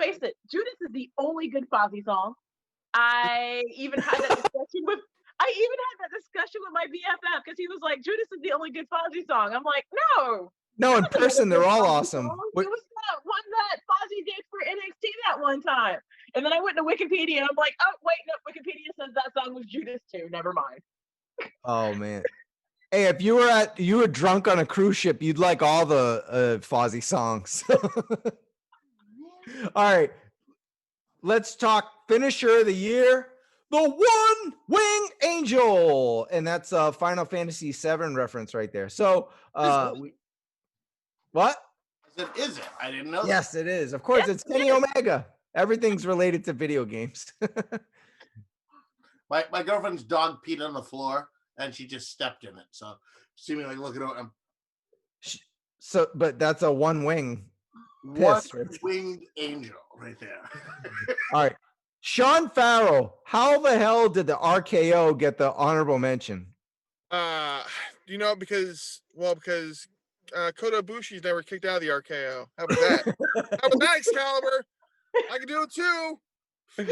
face it, Judas is the only good Fozzy song. I even had that discussion with my BFF because he was like, Judas is the only good Fozzy song. I'm like, no. No, in person, they're all awesome. It was that one that Fozzy did for NXT that one time. And then I went to Wikipedia and I'm like, oh, wait, no, Wikipedia says that song was Judas too. Never mind. Oh, man. Hey, if you were drunk on a cruise ship, you'd like all the Fozzy songs. All right. Let's talk finisher of the year. the One Wing Angel, and that's a Final Fantasy VII reference right there. So, what? I said, is it? I didn't know. Yes, it is. Of course, it's Kenny Omega. Everything's related to video games. My girlfriend's dog peed on the floor, and she just stepped in it. So, see me like looking at him. So, but that's a one wing. Piss, One winged angel right there. All right. Sean Farrell, how the hell did the RKO get the honorable mention? You know, because Kota Ibushi's never kicked out of the RKO. How about that? How about that, Excalibur? I can do it too. That's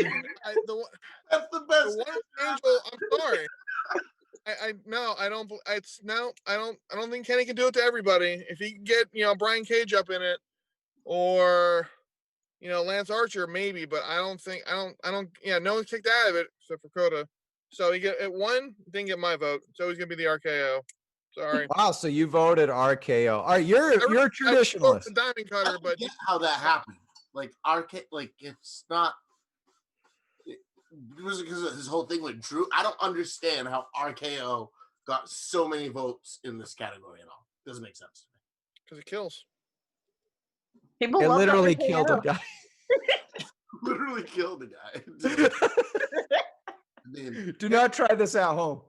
the best. The one angel, I'm sorry. I don't think Kenny can do it to everybody. If he can get, Brian Cage up in it, or Lance Archer, maybe, but I don't, no one kicked out of it except for Kota. So he didn't get my vote. So he's gonna be the RKO. Sorry. Wow, so you voted RKO. All right, you're a traditionalist. The diamond cutter, but get how that happened. Like it's not. It was because of his whole thing with Drew. I don't understand how RKO got so many votes in this category at all. Doesn't make sense to me. Because it kills. People It love literally RKO. killed a guy. Literally killed the guy. Do not try this at home.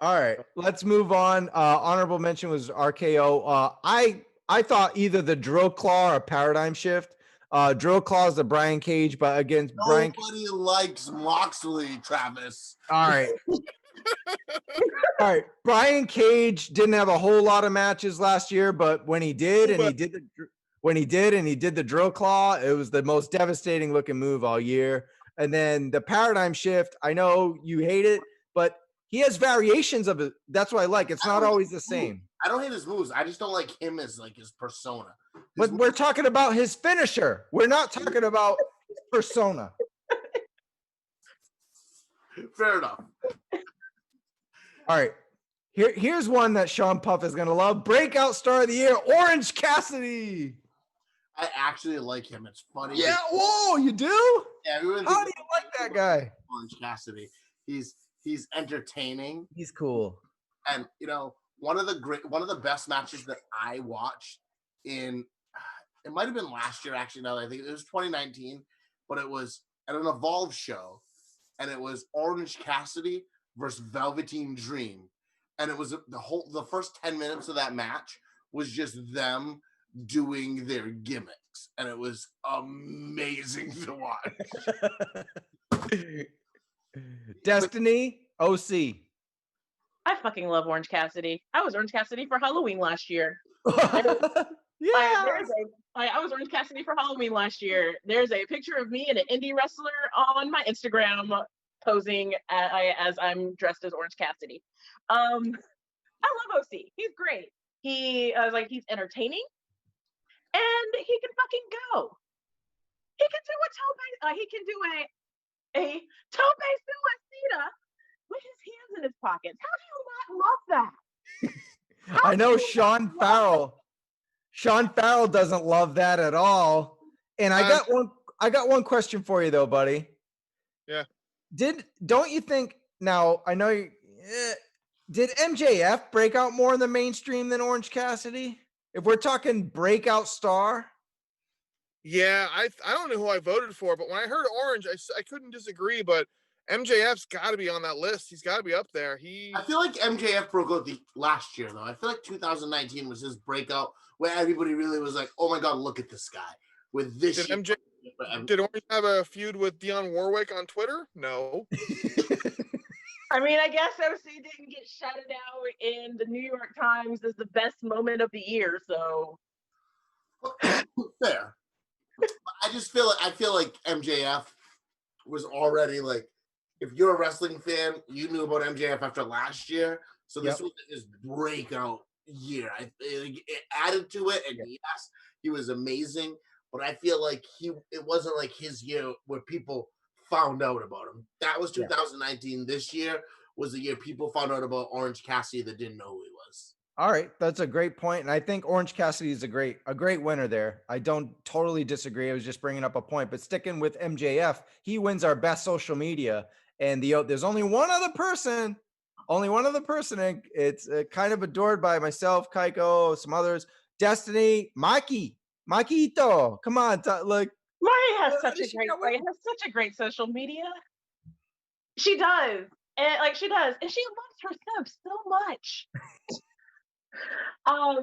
All right, let's move on. Honorable mention was RKO. I thought either the Drill Claw or Paradigm Shift. Drill Claw is the Brian Cage, but against Nobody likes Moxley, Travis. All right. All right. Brian Cage didn't have a whole lot of matches last year, but when he did, and he did the Drill Claw, it was the most devastating looking move all year. And then the Paradigm Shift, I know you hate it, but he has variations of it. That's what I like. It's not always the same. I don't hate his moves. I just don't like him as like his persona. But we're talking about his finisher. We're not talking about his persona. Fair enough. All right. Here's one that Sean Puff is gonna love. Breakout Star of the Year, Orange Cassidy. I actually like him. It's funny. Yeah. Whoa, you do? Yeah. How do you like that guy? Orange Cassidy. He's entertaining. He's cool. And one of the best matches that I watched it might have been last year actually. Now I think it was 2019, but it was at an Evolve show, and it was Orange Cassidy versus Velveteen Dream, and it was the first 10 minutes of that match was just them doing their gimmicks, and it was amazing to watch. Destiny OC. I fucking love Orange Cassidy. I was Orange Cassidy for Halloween last year. Yeah. I was Orange Cassidy for Halloween last year. There's a picture of me and an indie wrestler on my Instagram posing as I'm dressed as Orange Cassidy. I love OC. He's great. He's entertaining, and he can fucking go. He can do a tope. He can do a tope suicida with his hands in his pockets. How do you not love that? I know Sean Farrell. Sean Farrell doesn't love that at all. And I got one question for you though, buddy. Yeah. Don't you think now? I know. Did MJF break out more in the mainstream than Orange Cassidy? If we're talking breakout star. Yeah, I don't know who I voted for, but when I heard Orange, I couldn't disagree. But MJF's got to be on that list. He's got to be up there. I feel like MJF broke out last year, though. I feel like 2019 was his breakout, where everybody really was like, "Oh my god, look at this guy with this." Did Orange have a feud with Dionne Warwick on Twitter? No. I mean, I guess OC didn't get shouted out in the New York Times as the best moment of the year, so fair. I feel like MJF was already like, if you're a wrestling fan, you knew about MJF after last year, so this was his breakout year. It added to it, and yes, he was amazing. But I feel like it wasn't like his year where people found out about him. That was 2019. This year was the year people found out about Orange Cassidy that didn't know who he was. All right, that's a great point, and I think Orange Cassidy is a great winner there. I don't totally disagree. I was just bringing up a point, but sticking with MJF, he wins our best social media, and there's only one other person, and it's kind of adored by myself, Kaiko, some others, Destiny, Makito. Come on, like Mari has such does a she great, got Mari has such a great social media. She does, and she loves her subs so much. I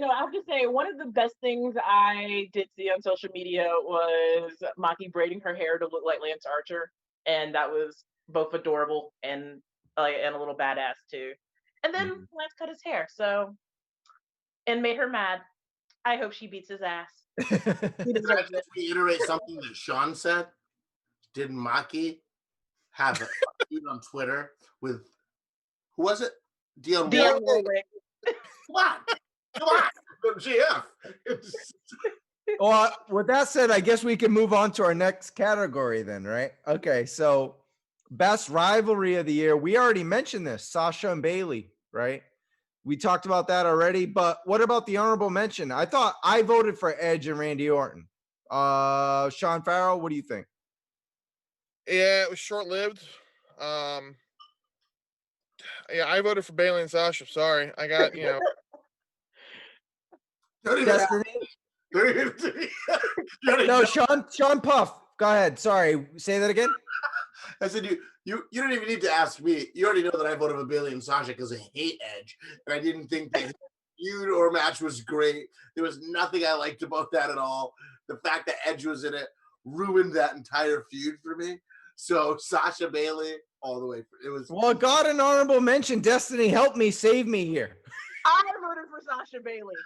have to say one of the best things I did see on social media was Maki braiding her hair to look like Lance Archer, and that was both adorable and a little badass too. And then Lance cut his hair, and made her mad. I hope she beats his ass. He Can I deserves it. just reiterate something that Sean said? Did Maki have a feud on Twitter with who was it? Dion Dionne Warwick. Warwick. Come on, GF. Well, with that said, I guess we can move on to our next category then, right? Okay, so best rivalry of the year. We already mentioned this, Sasha and Bailey, right? We talked about that already, but what about the honorable mention? I thought I voted for Edge and Randy Orton. Sean Farrell, what do you think? Yeah, it was short-lived. Yeah, I voted for Bailey and Sasha. Sorry, I got Destiny? No, Sean Puff. Go ahead. Sorry, say that again. I said you don't even need to ask me. You already know that I voted for Bailey and Sasha because I hate Edge, and I didn't think the feud or match was great. There was nothing I liked about that at all. The fact that Edge was in it ruined that entire feud for me. So Sasha Bailey all the way. It was Well, got an honorable mention. Destiny, help me, save me here. I voted for Sasha Bailey.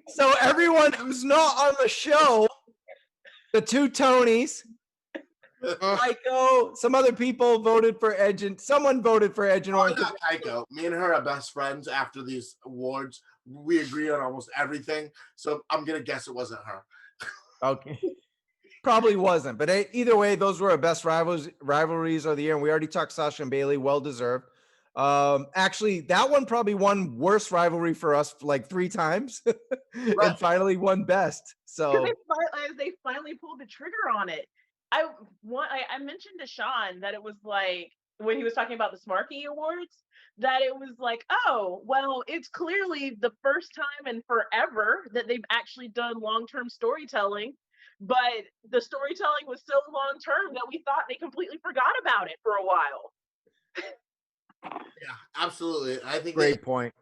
So everyone who's not on the show, the two Tonys, Kaiko, some other people voted for Edge, and someone voted for Edge and Orton. not Kaiko. Me and her are best friends after these awards. We agree on almost everything. So I'm gonna guess it wasn't her. Okay. Probably wasn't, but either way, those were our best rivalries of the year, and we already talked Sasha and Bailey, well deserved. Actually, that one probably won worst rivalry for us like 3 times, and finally won best. So they finally pulled the trigger on it. I mentioned to Sean that it was like when he was talking about the Smarky Awards, that it was like, oh, well, it's clearly the first time in forever that they've actually done long-term storytelling. But the storytelling was so long term that we thought they completely forgot about it for a while. Yeah, absolutely. I think great point.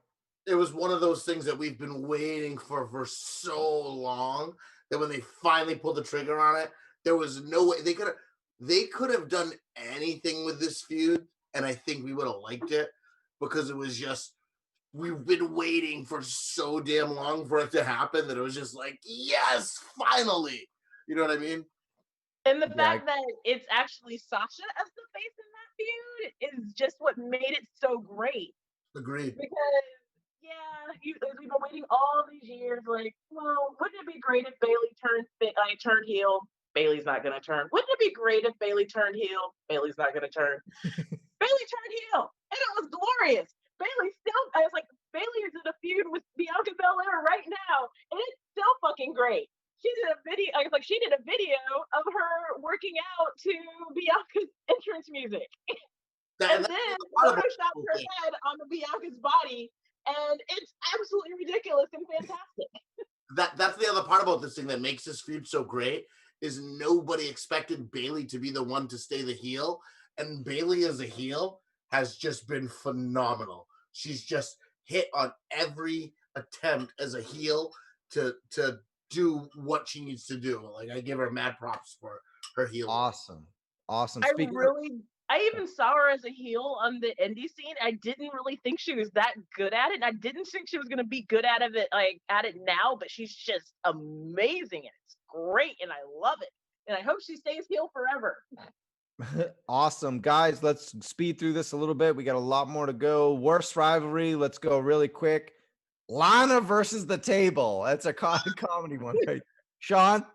It was one of those things that we've been waiting for so long that when they finally pulled the trigger on it, there was no way they could have done anything with this feud, and I think we would have liked it because it was just we've been waiting for so damn long for it to happen that it was just like, yes, finally. You know what I mean? And the fact that it's actually Sasha as the face in that feud is just what made it so great. Agreed. Because we've been waiting all these years. Like, well, wouldn't it be great if Bailey turned heel? Bailey's not gonna turn. Wouldn't it be great if Bailey turned heel? Bailey's not gonna turn. Bailey turned heel, and it was glorious. I was like, Bailey is in a feud with Bianca Belair right now, and it's still fucking great. She did a video of her working out to Bianca's entrance music. And then photoshopped her head on the Bianca's body, and it's absolutely ridiculous and fantastic. That's the other part about this thing that makes this feud so great is nobody expected Bailey to be the one to stay the heel, and Bailey as a heel has just been phenomenal. She's just hit on every attempt as a heel to do what she needs to do. Like, I give her mad props for her heel. Awesome. I even saw her as a heel on the indie scene. I didn't really think she was that good at it. And I didn't think she was going to be good at it now, but she's just amazing. And it's great. And I love it. And I hope she stays heel forever. Awesome. Guys, let's speed through this a little bit. We got a lot more to go. Worst rivalry. Let's go really quick. Lana versus the table. That's a comedy one, right? Sean?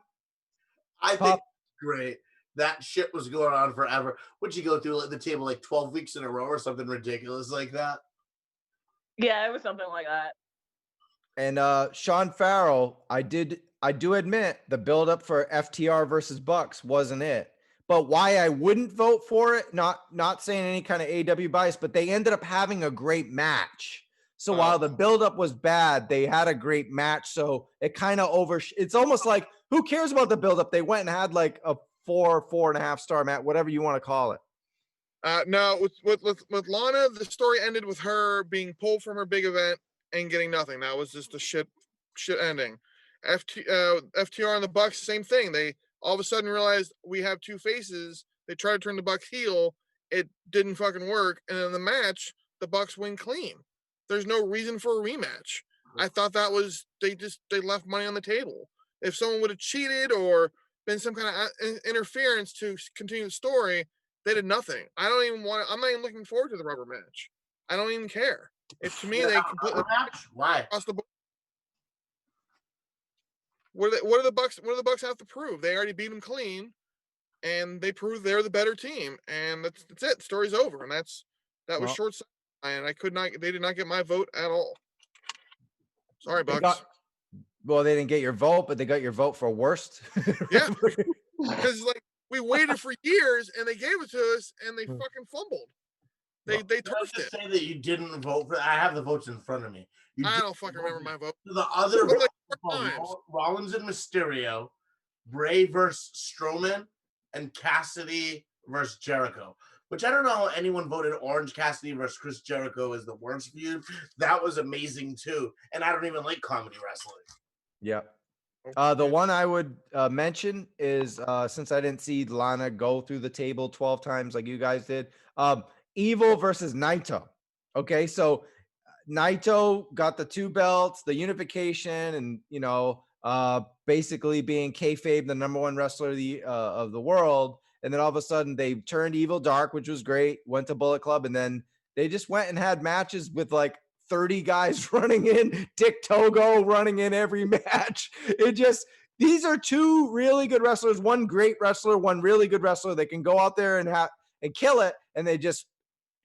I think it's great. That shit was going on forever. Would you go through the table like 12 weeks in a row or something ridiculous like that? Yeah, it was something like that. And Sean Farrell, I do admit the buildup for FTR versus Bucks wasn't it. But why I wouldn't vote for it, not saying any kind of AW bias, but they ended up having a great match. So while the buildup was bad, they had a great match. So it kind of it's almost like, who cares about the buildup? They went and had like a 4.5 star match, whatever you want to call it. No, with Lana, the story ended with her being pulled from her big event and getting nothing. That was just a shit ending. FTR and the Bucks, same thing. They all of a sudden realized we have two faces. They tried to turn the Bucks heel. It didn't fucking work. And in the match, the Bucks win clean. There's no reason for a rematch. I thought that was, they left money on the table. If someone would have cheated or been some kind of interference to continue the story, they did nothing. I'm not even looking forward to the rubber match. I don't even care. To me, they completely why? across the board. What do the Bucks have to prove? They already beat them clean, and they proved they're the better team, and that's it. The story's over, and that was short sighted, and they did not get my vote at all. Sorry, Bucks. They didn't get your vote, but they got your vote for worst. Yeah, because like we waited for years, and they gave it to us, and they fucking fumbled. They turfed it. Say that you didn't vote for. I have the votes in front of me. I don't fucking remember my vote. The other like Rollins and Mysterio, Bray versus Strowman, and Cassidy versus Jericho. Which I don't know how anyone voted Orange Cassidy versus Chris Jericho as the worst feud. That was amazing too, and I don't even like comedy wrestling. Yep. The one I would mention is since I didn't see Lana go through the table 12 times like you guys did, Evil versus Naito. Okay, so Naito got the 2 belts, the unification, and basically being kayfabe the #1 wrestler of the world. And then all of a sudden they turned Evil dark, which was great. Went to Bullet Club, and then they just went and had matches with like 30 guys running in, Dick Togo running in every match. These are 2 really good wrestlers, one great wrestler, one really good wrestler. They can go out there and kill it, and they just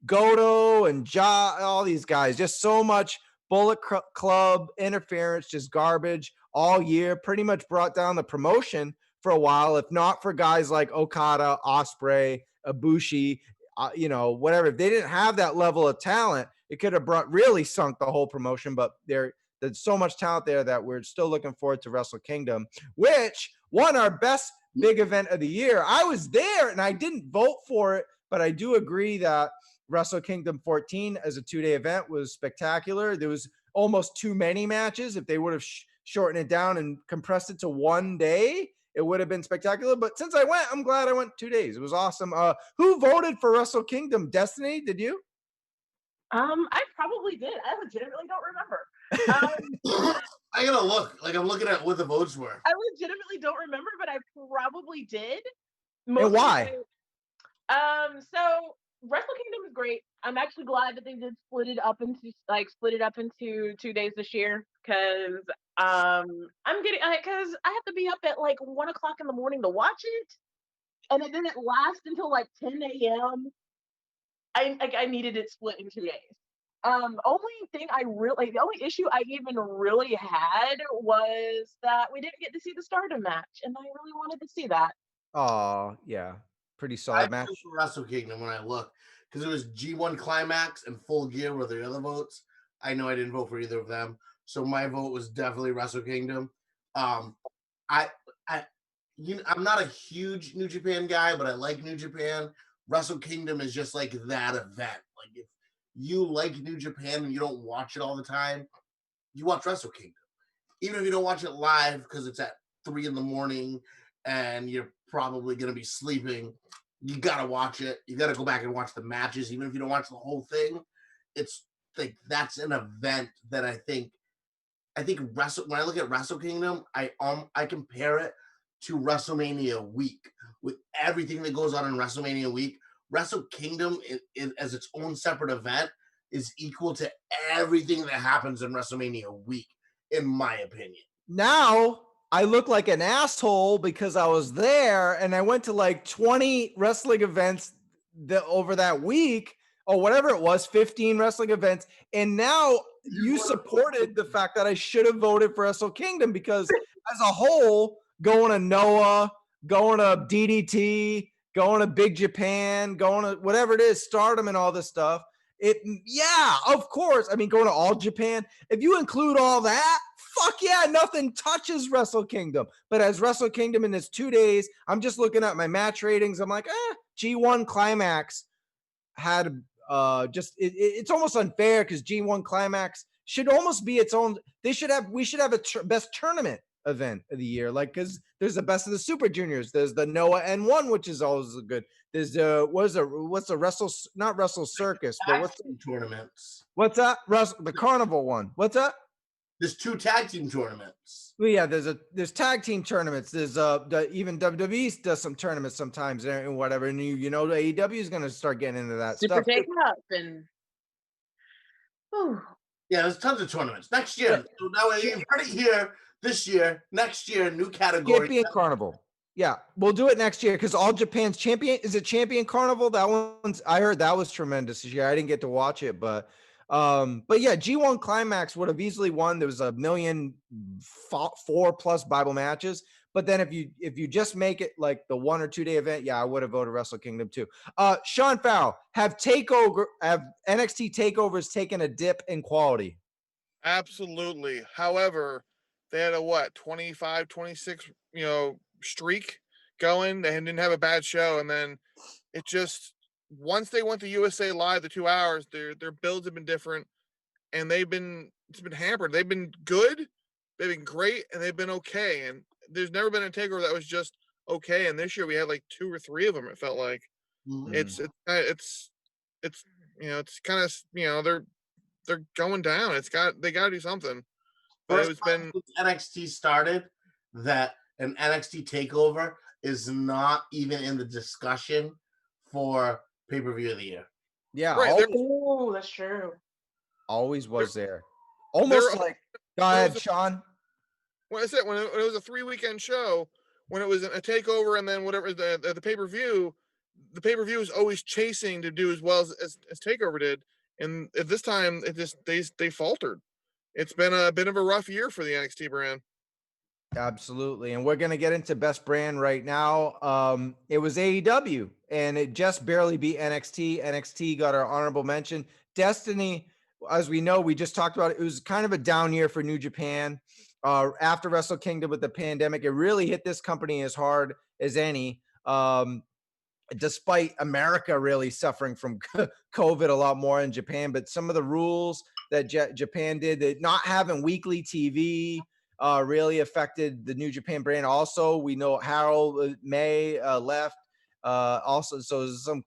Goto and all these guys, just so much Bullet Club interference, just garbage all year, pretty much brought down the promotion for a while, if not for guys like Okada, Ospreay, Ibushi, whatever. If they didn't have that level of talent, it could have really sunk the whole promotion, but there's so much talent there that we're still looking forward to Wrestle Kingdom, which won our best big event of the year. I was there and I didn't vote for it, but I do agree that Wrestle Kingdom 14 as a 2-day event was spectacular. There was almost too many matches. If they would have shortened it down and compressed it to 1 day, it would have been spectacular. But since I went, I'm glad I went 2 days. It was awesome. Who voted for Wrestle Kingdom? Destiny, did you? I probably did. I legitimately don't remember. I gotta look. Like I'm looking at what the votes were. I legitimately don't remember, but I probably did. And why? So Wrestle Kingdom is great. I'm actually glad that they did split it up into 2 days this year, because I have to be up at like 1 o'clock in the morning to watch it, and it didn't last until like 10 a.m. I needed it split in 2 days. The only issue I even really had was that we didn't get to see the Stardom match, and I really wanted to see that. Oh yeah, pretty solid match. Wrestle Kingdom when I look, because it was G1 Climax and Full Gear were the other votes. I know I didn't vote for either of them, so my vote was definitely Wrestle Kingdom. I'm not a huge New Japan guy, but I like New Japan. Wrestle Kingdom is just like that event. Like if you like New Japan and you don't watch it all the time, you watch Wrestle Kingdom. Even if you don't watch it live because it's at 3 a.m. and you're probably going to be sleeping, you got to watch it. You got to go back and watch the matches. Even if you don't watch the whole thing, it's like that's an event that I think when I look at Wrestle Kingdom, I compare it to WrestleMania week. With everything that goes on in WrestleMania week, Wrestle Kingdom as its own separate event is equal to everything that happens in WrestleMania week, in my opinion. Now I look like an asshole because I was there and I went to like 20 wrestling events over that week. or whatever it was, 15 wrestling events. And now you supported the fact that I should have voted for Wrestle Kingdom because as a whole, going to Noah, going to DDT, going to Big Japan, going to whatever it is, Stardom and all this stuff. Yeah, of course. I mean, going to All Japan. If you include all that, fuck yeah, nothing touches Wrestle Kingdom. But as Wrestle Kingdom in its 2 days, I'm just looking at my match ratings. I'm like, G1 Climax had it's almost unfair because G1 Climax should almost be its own. We should have a best tournament event of the year, like, because there's the best of the Super Juniors. There's the Noah N1, which is always good. There's what's the not Wrestle Circus, but what's the tournaments? What's that? The Carnival one. What's that? There's 2 tag team tournaments. Well, yeah, there's tag team tournaments. There's even WWE does some tournaments sometimes and whatever. And you know AEW is going to start getting into that Super stuff. Take Up and yeah, there's tons of tournaments next year. Yeah. So that way you've heard it here this year. Next year, new category. Champion Carnival. Yeah, we'll do it next year because All Japan's champion is it Champion Carnival. That one's I heard that was tremendous this year. I didn't get to watch it, but yeah, G1 Climax would have easily won. There was 1,000,004+ Bible matches. But then if you just make it like the 1 or 2 day event, yeah, I would have voted Wrestle Kingdom too. Sean Farrell, have NXT takeovers taken a dip in quality? Absolutely. However, they had a 25, 26, streak going. They didn't have a bad show, and then it just once they went to USA Live, the 2 hours, their builds have been different, and it's been hampered. They've been good, they've been great, and they've been okay. And there's never been a takeover that was just okay. And this year we had like 2 or 3 of them. It felt like it's kind of they're going down. They got to do something. But it's been NXT started that an NXT takeover is not even in the discussion for pay-per-view of the year. Yeah, right. Oh, that's true. Always was there. Almost like go ahead, Sean. When I said when it was a 3-weekend show, when it was a takeover and then whatever the pay-per-view is always chasing to do as well as takeover did. And at this time, it just they faltered. It's been a bit of a rough year for the NXT brand. Absolutely. And we're going to get into best brand right now. It was AEW and it just barely beat NXT. NXT got our honorable mention. Destiny, as we know, we just talked about it. It was kind of a down year for New Japan. After Wrestle Kingdom with the pandemic, it really hit this company as hard as any. Despite America really suffering from COVID a lot more in Japan, but some of the rules that Japan did, that not having weekly TV really affected the New Japan brand. Also, we know Harold May left. Also, so there's some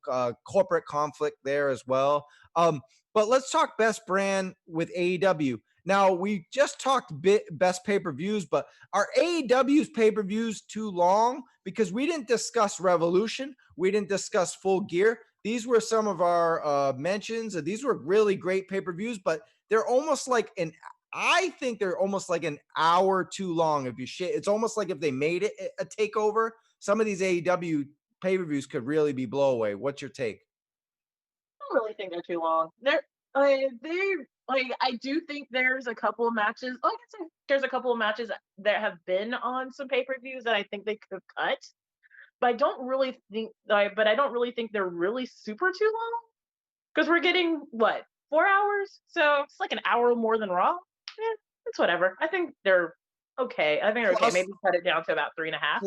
corporate conflict there as well. But let's talk best brand with AEW. Now, we just talked best pay-per-views, but are AEW's pay-per-views too long? Because we didn't discuss Revolution. We didn't discuss Full Gear. These were some of our mentions. These were really great pay-per-views, but they're almost like I think they're almost like an hour too long. It's almost like if they made it a takeover, some of these AEW pay-per-views could really be blow away. What's your take? I don't really think they're too long. I do think there's a couple of matches. Like I said, there's a couple of matches that have been on some pay-per-views that I think they could have cut. But I don't really think they're really super too long. Because we're getting 4 hours? So it's like an hour more than Raw. Yeah, it's whatever. I think they're okay. I think they're okay. Maybe cut it down to about 3.5.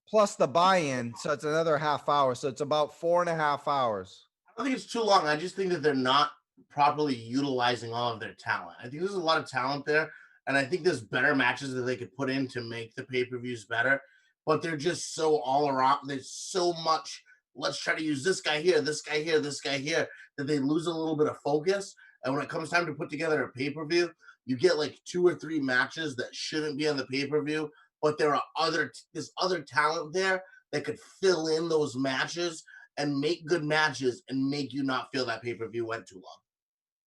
Plus the buy-in, so it's another half hour. So it's about 4.5 hours. I don't think it's too long. I just think that they're not properly utilizing all of their talent. I think there's a lot of talent there, and I think there's better matches that they could put in to make the pay-per-views better, but they're just so all around. There's so much, let's try to use this guy here, this guy here, this guy here, that they lose a little bit of focus. And when it comes time to put together a pay-per-view, you get like 2 or 3 matches that shouldn't be on the pay-per-view, but there's other talent there that could fill in those matches and make good matches and make you not feel that pay-per-view went too long.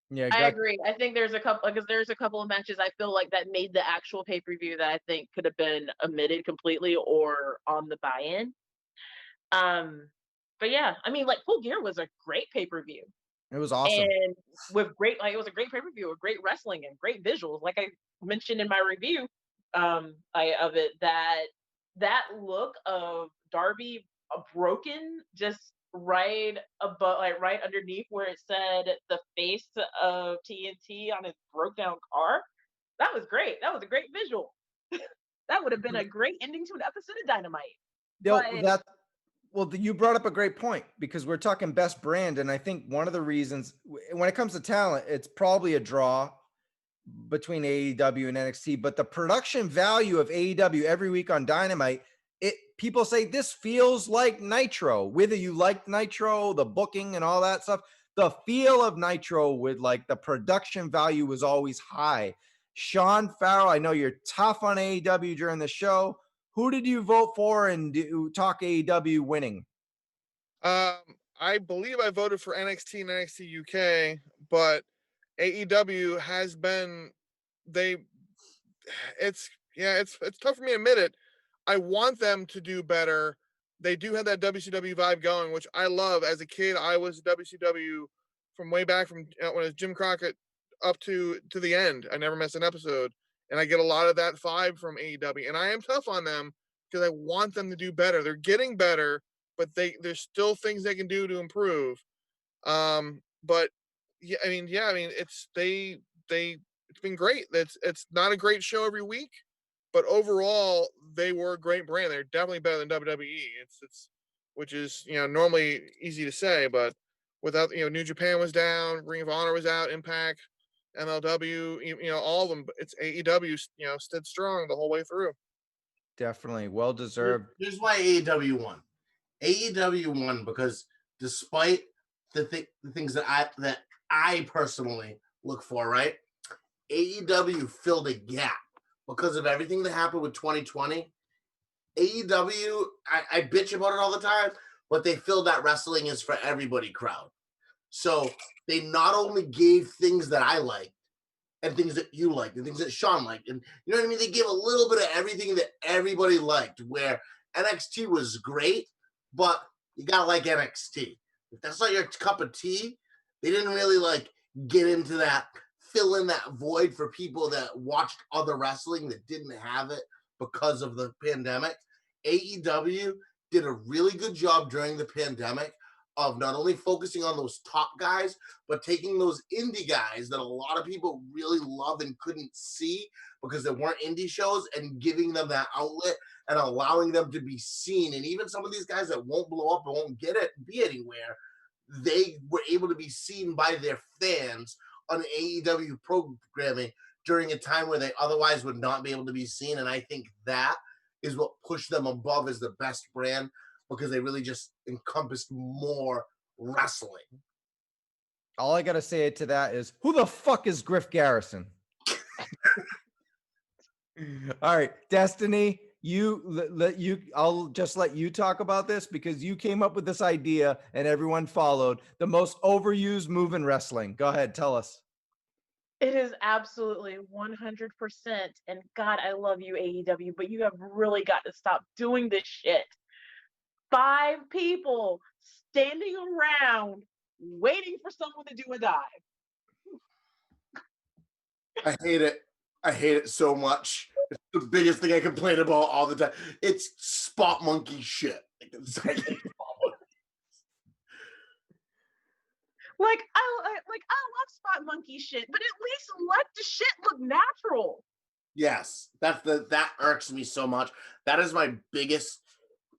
Yeah, I agree. I think there's a couple of matches I feel like that made the actual pay-per-view that I think could have been omitted completely or on the buy-in. But yeah, I mean, like Full Gear was a great pay-per-view. It was awesome. And with great, like, it was a great pay-per-view with great wrestling and great visuals. Like I mentioned in my review of it, that look of Darby broken just right above, like right underneath where it said the face of TNT on his broke down car. That was great. That was a great visual. That would have been a great ending to an episode of Dynamite. But Well, you brought up a great point because we're talking best brand. And I think one of the reasons when it comes to talent, it's probably a draw between AEW and NXT, but the production value of AEW every week on Dynamite, people say this feels like Nitro, whether you like Nitro, the booking and all that stuff, the feel of Nitro with like the production value was always high. Sean Farrell, I know you're tough on AEW during the show. Who did you vote for and talk AEW winning? I believe I voted for NXT and NXT UK, but AEW has been it's tough for me to admit it. I want them to do better. They do have that WCW vibe going, which I love. As a kid, I was WCW from way back from when it was Jim Crockett up to the end. I never missed an episode, and I get a lot of that vibe from AEW. And I am tough on them because I want them to do better. They're getting better, but there's still things they can do to improve. But it's been great. It's not a great show every week, but overall they were a great brand. They're definitely better than WWE. It's which is normally easy to say, but without New Japan was down, Ring of Honor was out, Impact, MLW, all of them. But it's AEW, stood strong the whole way through. Definitely well deserved. Here's why AEW won. AEW won because despite the things that I personally look for, right? AEW filled a gap because of everything that happened with 2020. AEW, I bitch about it all the time, but they filled that wrestling is for everybody crowd. So they not only gave things that I liked and things that you liked and things that Sean liked, and you know what I mean? They gave a little bit of everything that everybody liked, where NXT was great, but you gotta like NXT. If that's not your cup of tea, they didn't really like get into that, fill in that void for people that watched other wrestling that didn't have it because of the pandemic. AEW did a really good job during the pandemic of not only focusing on those top guys, but taking those indie guys that a lot of people really love and couldn't see because there weren't indie shows, and giving them that outlet and allowing them to be seen. And even some of these guys that won't blow up and won't be anywhere, they were able to be seen by their fans on AEW programming during a time where they otherwise would not be able to be seen. And I think that is what pushed them above as the best brand, because they really just encompassed more wrestling. All I got to say to that is, who the fuck is Griff Garrison? All right, Destiny, I'll just let you talk about this because you came up with this idea and everyone followed. The most overused move in wrestling. Go ahead, tell us. it is absolutely 100%. And God, I love you, AEW, but you have really got to stop doing this shit. 5 people standing around waiting for someone to do a dive. I hate it. I hate it so much. It's the biggest thing I complain about all the time. It's spot monkey shit. Like I love spot monkey shit, but at least let the shit look natural. Yes, that irks me so much. That is my biggest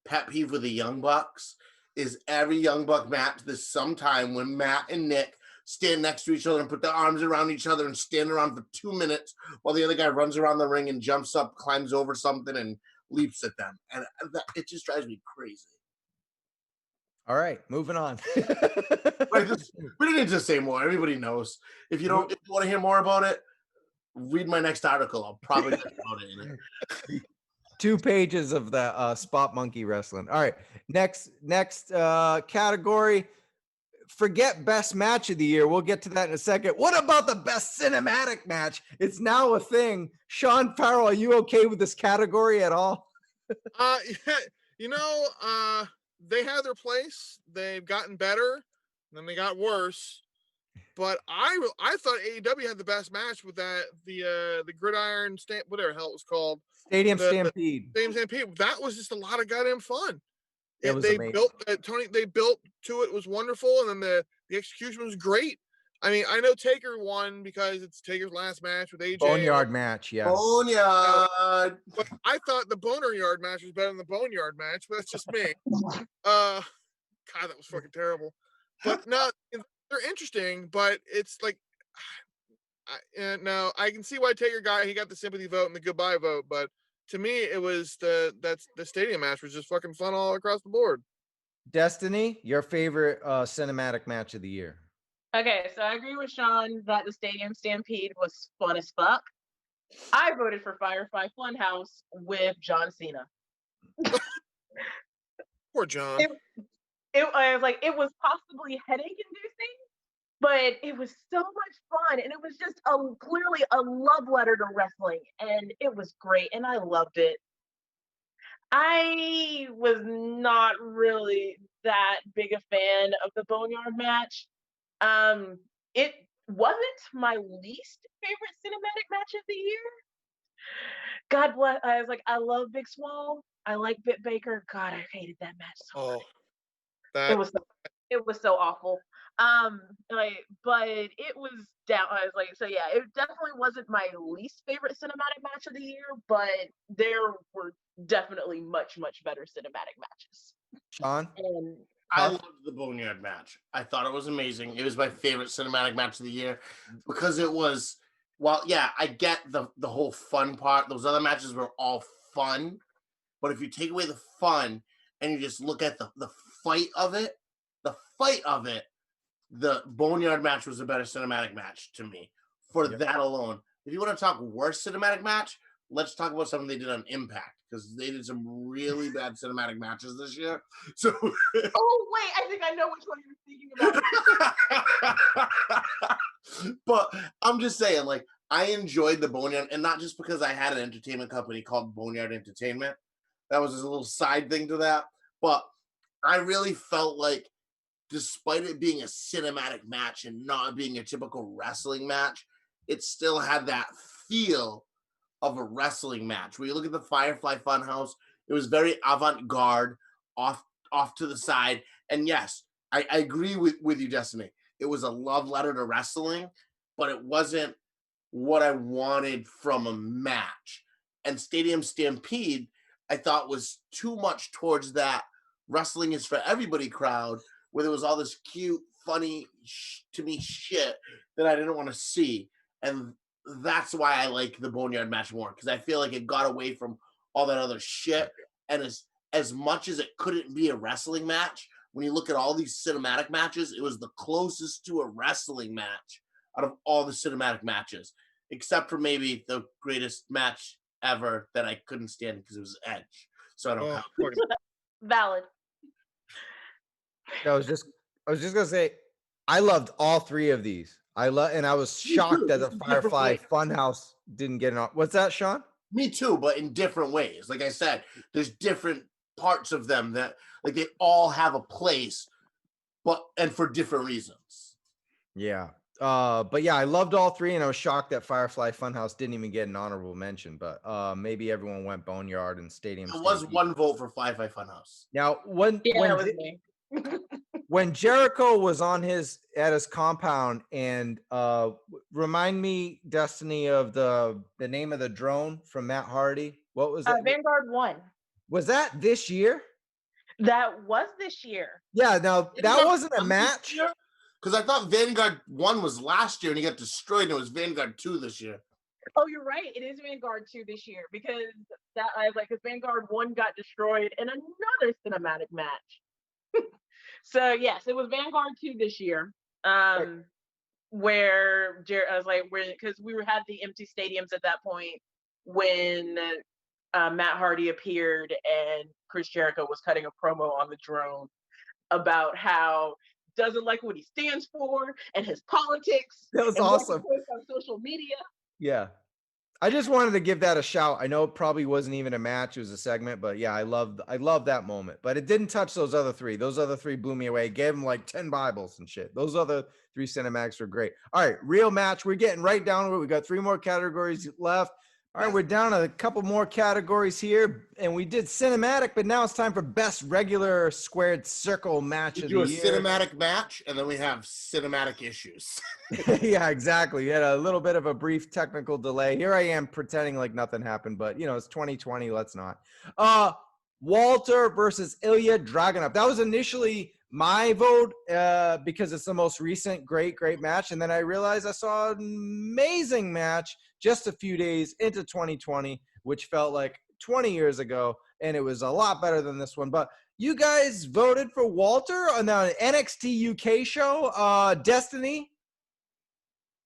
pet peeve with the Young Bucks. Is every Young Buck match this sometime when Matt and Nick stand next to each other and put their arms around each other and stand around for 2 minutes while the other guy runs around the ring and jumps up, climbs over something, and leaps at them, and it just drives me crazy. All right, moving on. We don't need to say more. Everybody knows. If you want to hear more about it, read my next article. I'll probably talk about it in it. 2 pages of the spot monkey wrestling. All right, next category. Forget best match of the year. We'll get to that in a second. What about the best cinematic match? It's now a thing. Sean Farrell, are you okay with this category at all? They have their place. They've gotten better, then they got worse. but I thought AEW had the best match with that the gridiron stamp, whatever the hell it was called. Stadium The Stampede. Stadium Stampede. That was just a lot of goddamn fun. It was They amazing. built they built to it was wonderful, and then the execution was great. I mean, I know Taker won because it's Taker's last match with AJ. Boneyard match, yeah. Boneyard. But I thought the Boneyard match was better than the Boneyard match, but that's just me. God, that was fucking terrible. But no, they're interesting, but it's like, no, I can see why Taker he got the sympathy vote and the goodbye vote, but to me, it was the stadium match was just fucking fun all across the board. Destiny, your favorite cinematic match of the year? Okay, so I agree with Sean that the Stadium Stampede was fun as fuck. I voted for Firefly Funhouse with John Cena. Poor John. I was like, it was possibly headache-inducing, but it was so much fun, and it was just clearly a love letter to wrestling, and it was great, and I loved it. I was not really that big a fan of the Boneyard match. It wasn't my least favorite cinematic match of the year. God bless. I was like, I love Big Swole. I like Britt Baker. God, I hated that match so much. It was so awful. But it was down. I was like, so yeah, it definitely wasn't my least favorite cinematic match of the year, but there were definitely much better cinematic matches. Sean? I loved the Boneyard match. I thought it was amazing. It was my favorite cinematic match of the year because it was, well, yeah, I get the whole fun part. Those other matches were all fun, but if you take away the fun and you just look at the fight of it, the Boneyard match was a better cinematic match to me for that alone. If you want to talk worst cinematic match, let's talk about something they did on Impact, because they did some really bad cinematic matches this year. So, oh wait, I think I know which one you're thinking about. But I'm just saying, like, I enjoyed the Boneyard, and not just because I had an entertainment company called Boneyard Entertainment. That was just a little side thing to that. But I really felt like, despite it being a cinematic match and not being a typical wrestling match, it still had that feel of a wrestling match. When you look at the Firefly Funhouse, it was very avant-garde, off to the side. And yes, I agree with you, Destiny. It was a love letter to wrestling, but it wasn't what I wanted from a match. And Stadium Stampede, I thought, was too much towards that wrestling is for everybody crowd, where there was all this cute, funny, to me, shit that I didn't want to see. And that's why I like the Boneyard match more, because I feel like it got away from all that other shit. And as much as it couldn't be a wrestling match, when you look at all these cinematic matches, it was the closest to a wrestling match out of all the cinematic matches, except for maybe the greatest match ever that I couldn't stand because it was Edge. So I don't count. Valid. I was just gonna say, I loved all three of these. And I was shocked that the Firefly Funhouse didn't get an. What's that, Sean? Me too, but in different ways. Like I said, there's different parts of them that, like, they all have a place, and for different reasons. Yeah. But yeah, I loved all three, and I was shocked that Firefly Funhouse didn't even get an honorable mention. But maybe everyone went Boneyard and Stadium. There was one vote for Firefly Funhouse. Now, when me. when Jericho was at his compound, and remind me, Destiny, of the name of the drone from Matt Hardy. What was it? Vanguard 1. Was that this year? That was this year. Yeah. Now that wasn't a match. Because I thought Vanguard 1 was last year and he got destroyed, and it was Vanguard 2 this year. Oh, you're right. It is Vanguard 2 this year, because because Vanguard 1 got destroyed in another cinematic match. So yes, it was Vanguard 2 this year. Where I was like, because we had the empty stadiums at that point when Matt Hardy appeared and Chris Jericho was cutting a promo on the drone about how doesn't like what he stands for and his politics. That was awesome. On social media. Yeah. I just wanted to give that a shout. I know it probably wasn't even a match; it was a segment, but yeah, I love that moment. But it didn't touch those other three. Those other three blew me away. Gave them like 10 Bibles and shit. Those other three cinematics were great. All right, real match. We're getting right down to it. We got 3 more categories left. All right, we're down to a couple more categories here, and we did cinematic, but now it's time for best regular squared circle match of the year. We do a cinematic match, and then we have cinematic issues. Yeah, exactly. We had a little bit of a brief technical delay. Here I am pretending like nothing happened, but it's 2020. Let's not. Walter versus Ilya Dragunov. That was initially my vote because it's the most recent great match, and then I realized I saw an amazing match just a few days into 2020, which felt like 20 years ago, and it was a lot better than this one. But you guys voted for Walter on the NXT UK show, Destiny.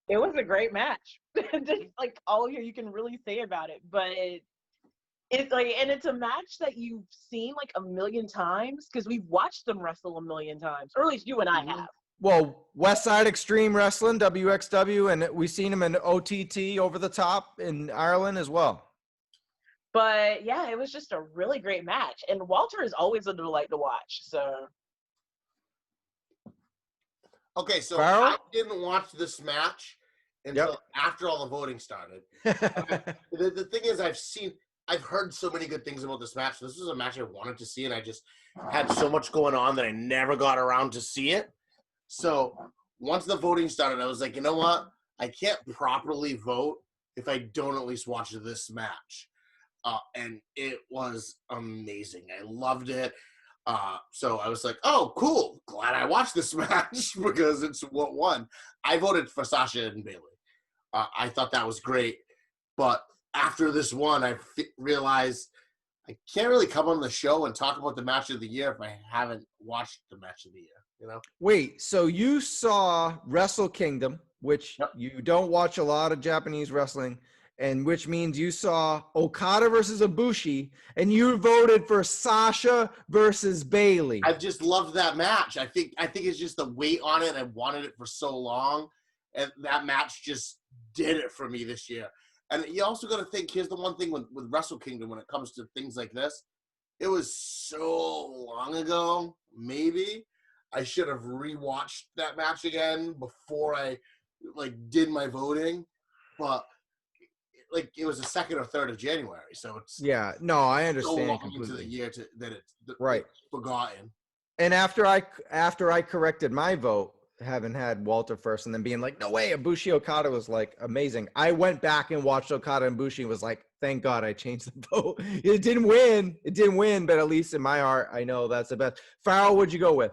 It was a great match. Just like all you can really say about it, but it's like, and it's a match that you've seen like a million times because we've watched them wrestle a million times, or at least you and I have. Well, West Side Extreme Wrestling, WXW, and we've seen him in OTT Over the Top in Ireland as well. But yeah, it was just a really great match, and Walter is always a delight to watch. So. Okay, so Farrell? I didn't watch this match until after all the voting started. The thing is, I've heard so many good things about this match. This was a match I wanted to see, and I just had so much going on that I never got around to see it. So once the voting started, I was like, you know what? I can't properly vote if I don't at least watch this match. And it was amazing. I loved it. So I was like, oh, cool. Glad I watched this match because it's what won. I voted for Sasha and Bayley. I thought that was great. But after this one, I realized I can't really come on the show and talk about the match of the year if I haven't watched the match of the year, Wait, so you saw Wrestle Kingdom, which you don't watch a lot of Japanese wrestling, and which means you saw Okada versus Ibushi, and you voted for Sasha versus Bayley. I just loved that match. I think it's just the weight on it. I wanted it for so long, and that match just did it for me this year. And you also got to think, here's the one thing with Wrestle Kingdom when it comes to things like this. It was so long ago, maybe. I should have rewatched that match again before I did my voting. But it was the 2nd or 3rd of January, so it's I understand so long completely. into the year that it's right forgotten. And after I corrected my vote, having had Walter first, and then being like, no way, Ibushi Okada was like amazing. I went back and watched Okada and Ibushi and was like, thank God I changed the vote. It didn't win, but at least in my heart, I know that's the best. Farrell, what'd you go with?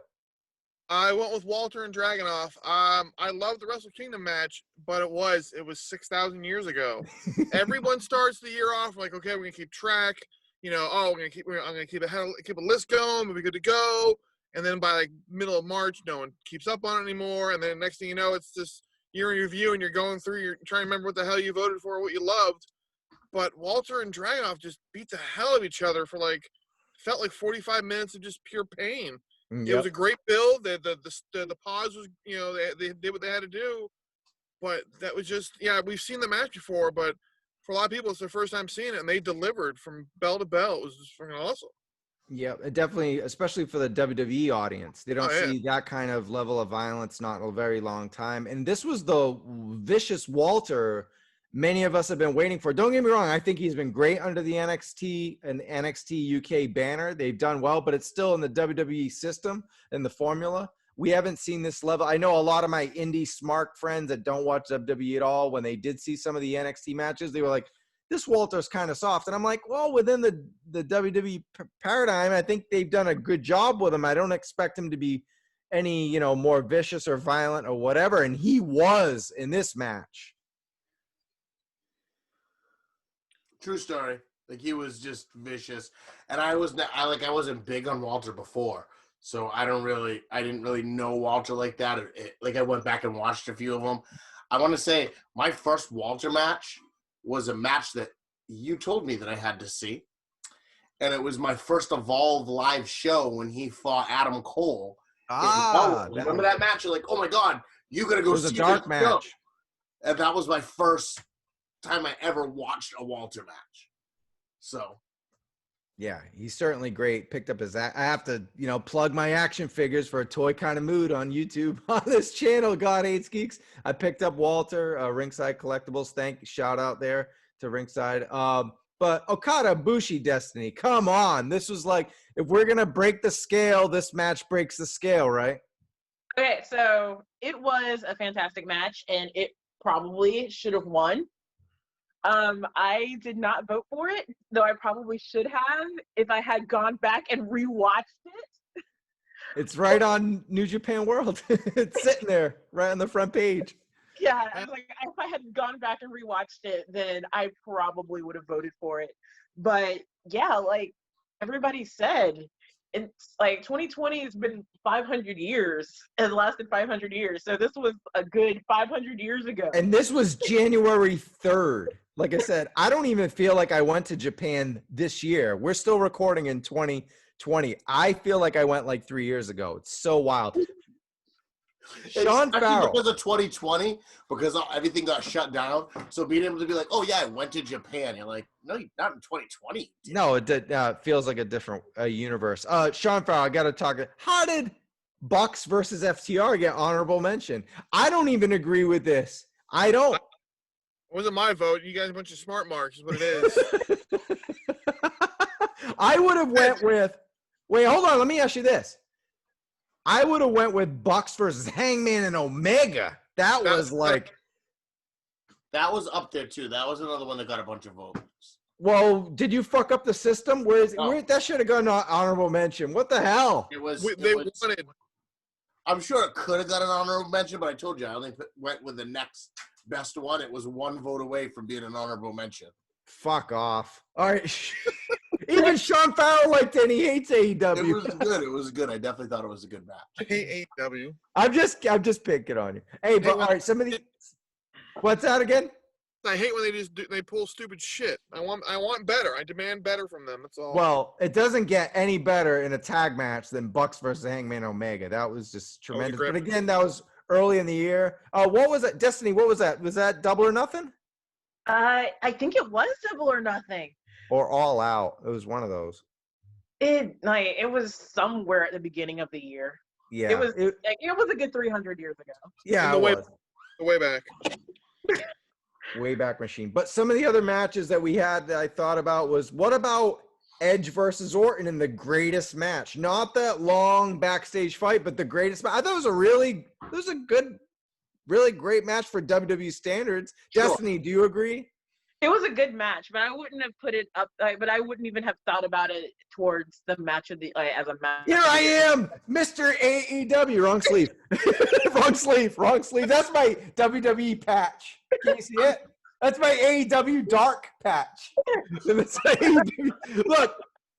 I went with Walter and Dragunov. I love the Wrestle Kingdom match, but it was 6,000 years ago. Everyone starts the year off like, okay, we're gonna keep track. I'm gonna keep a list going. We'll be good to go. And then by middle of March, no one keeps up on it anymore. And then next thing you know, it's this year in review, and you're going through, you're trying to remember what the hell you voted for, what you loved. But Walter and Dragunov just beat the hell out of each other for felt like 45 minutes of just pure pain. Yep. It was a great build. The pause was, they did what they had to do. But that was just, we've seen the match before, but for a lot of people, it's their first time seeing it, and they delivered from bell to bell. It was just freaking awesome. Yeah, definitely, especially for the WWE audience. They don't see that kind of level of violence not in a very long time. And this was the vicious Walter many of us have been waiting for. Don't get me wrong. I think he's been great under the NXT and NXT UK banner. They've done well, but it's still in the WWE system and the formula. We haven't seen this level. I know a lot of my indie smart friends that don't watch WWE at all, when they did see some of the NXT matches, they were like, this Walter's kind of soft. And I'm like, well, within the WWE paradigm, I think they've done a good job with him. I don't expect him to be any, more vicious or violent or whatever. And he was in this match. True story. He was just vicious. And I wasn't big on Walter before. So I didn't really know Walter like that. I went back and watched a few of them. I want to say my first Walter match was a match that you told me that I had to see. And it was my first Evolve live show when he fought Adam Cole. Remember that match? You're like, oh my God, you got to go see it. It was a dark match. And that was my first time I ever watched a Walter match. So. Yeah, he's certainly great. Picked up his. I have to, plug my action figures for a toy kind of mood on YouTube on this channel. God Hates Geeks. I picked up Walter, Ringside Collectibles. Shout out there to Ringside. But Okada Bushi Destiny. Come on, this was like, if we're gonna break the scale, this match breaks the scale, right? Okay, so it was a fantastic match, and it probably should have won. I did not vote for it, though I probably should have if I had gone back and rewatched it. It's right on New Japan World. It's sitting there right on the front page. Yeah, like if I had gone back and rewatched it, then I probably would have voted for it. But yeah, like everybody said, it's like 2020 has been 500 years. It lasted 500 years. So this was a good 500 years ago. And this was January 3rd. Like I said, I don't even feel like I went to Japan this year. We're still recording in 2020. I feel like I went like 3 years ago. It's so wild. Sean Farrell. Because of 2020, because everything got shut down. So being able to be like, oh, yeah, I went to Japan. You're like, no, not in 2020. No, it feels like a different universe. Sean Farrell, I got to talk. How did Bucks versus FTR get honorable mention? I don't even agree with this. I don't. It wasn't my vote. You guys are a bunch of smart marks is what it is. I would have went with – wait, hold on. Let me ask you this. I would have went with Bucks versus Hangman and Omega. That was like – that was up there, too. That was another one that got a bunch of votes. Well, did you fuck up the system? That should have gone honorable mention. What the hell? They wanted – I'm sure it could have got an honorable mention, but I told you I only went with the next best one. It was one vote away from being an honorable mention. Fuck off. All right. Even Sean Farrell liked it, and he hates AEW. It was good. It was good. I definitely thought it was a good match. I hate AEW. I'm just picking on you. Hey, but all right, some of the what's that again? I hate when they pull stupid shit. I want better. I demand better from them. That's all. Well, it doesn't get any better in a tag match than Bucks versus Hangman Omega. That was just tremendous. But again, that was early in the year. What was it? Destiny, what was that? Was that Double or Nothing? I think it was Double or Nothing. Or All Out. It was one of those. It was somewhere at the beginning of the year. Yeah. It was a good 300 years ago. Yeah, the way back. Way back machine. But some of the other matches that we had that I thought about was, what about Edge versus Orton in the greatest match? Not that long backstage fight, but the greatest match. I thought it was a good, really great match for WWE standards. Sure. Destiny, do you agree? It was a good match, but I wouldn't have put it up. But I wouldn't even have thought about it towards the match of the as a match. Here I am, Mr. AEW. Wrong sleeve. Wrong sleeve. That's my WWE patch. Can you see it? That's my AEW dark patch. Look,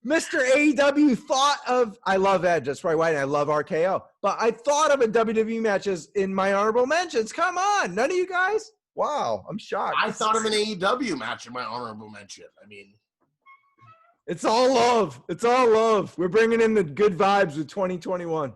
Mr. AEW thought of. I love Edge. That's probably why I love RKO. But I thought of a WWE matches in my honorable mentions. Come on, none of you guys. Wow, I'm shocked. I thought of an AEW match in my honorable mention. I mean, it's all love. It's all love. We're bringing in the good vibes with 2021.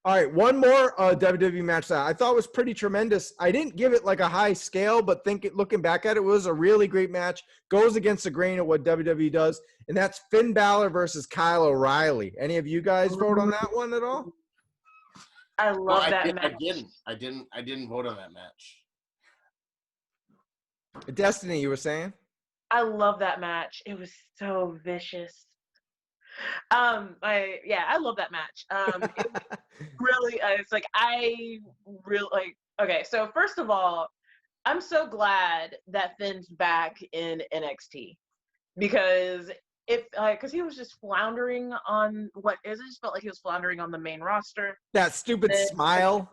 All right, one more WWE match that I thought was pretty tremendous. I didn't give it like a high scale, but looking back at it, was a really great match. Goes against the grain of what WWE does, and that's Finn Balor versus Kyle O'Reilly. Any of you guys vote on that one at all? I love that match. I didn't vote on that match. Destiny, you were saying? I love that match. It was so vicious. I love that match. It's like I really like. Okay, so first of all, I'm so glad that Finn's back in NXT because he was just floundering on it just felt like he was floundering on the main roster. That stupid smile.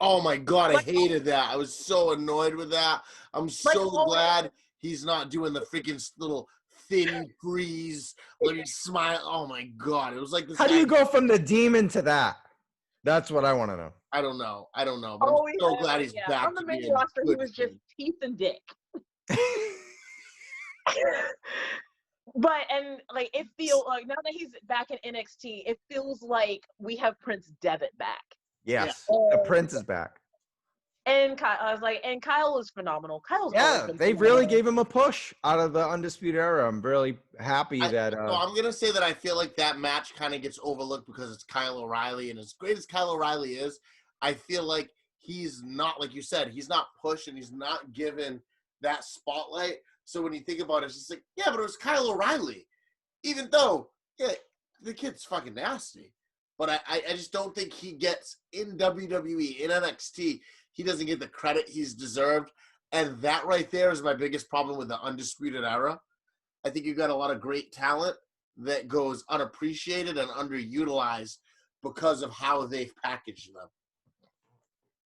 Oh my God, I hated that. I was so annoyed with that. I'm so glad he's not doing the freaking little thin freeze. Let me smile. Oh my God, it was like this. How do you go from the demon to that? That's what I want to know. I don't know. But I'm so glad he's back. On the main roster, he was just teeth and dick. It feels like now that he's back in NXT, it feels like we have Prince Devitt back. Yes, the Prince is back. And Kyle, I was like, and Kyle is phenomenal. Kyle's always Yeah, been they phenomenal. really gave him a push out of the Undisputed Era. I'm really happy that. So I'm gonna say that I feel like that match kind of gets overlooked because it's Kyle O'Reilly, and as great as Kyle O'Reilly is, I feel like he's not, like you said, he's not pushed and he's not given that spotlight. So when you think about it, it's just like, yeah, but it was Kyle O'Reilly, even though the kid's fucking nasty. But I just don't think he gets in WWE, in NXT, he doesn't get the credit he's deserved. And that right there is my biggest problem with the Undisputed Era. I think you've got a lot of great talent that goes unappreciated and underutilized because of how they've packaged them.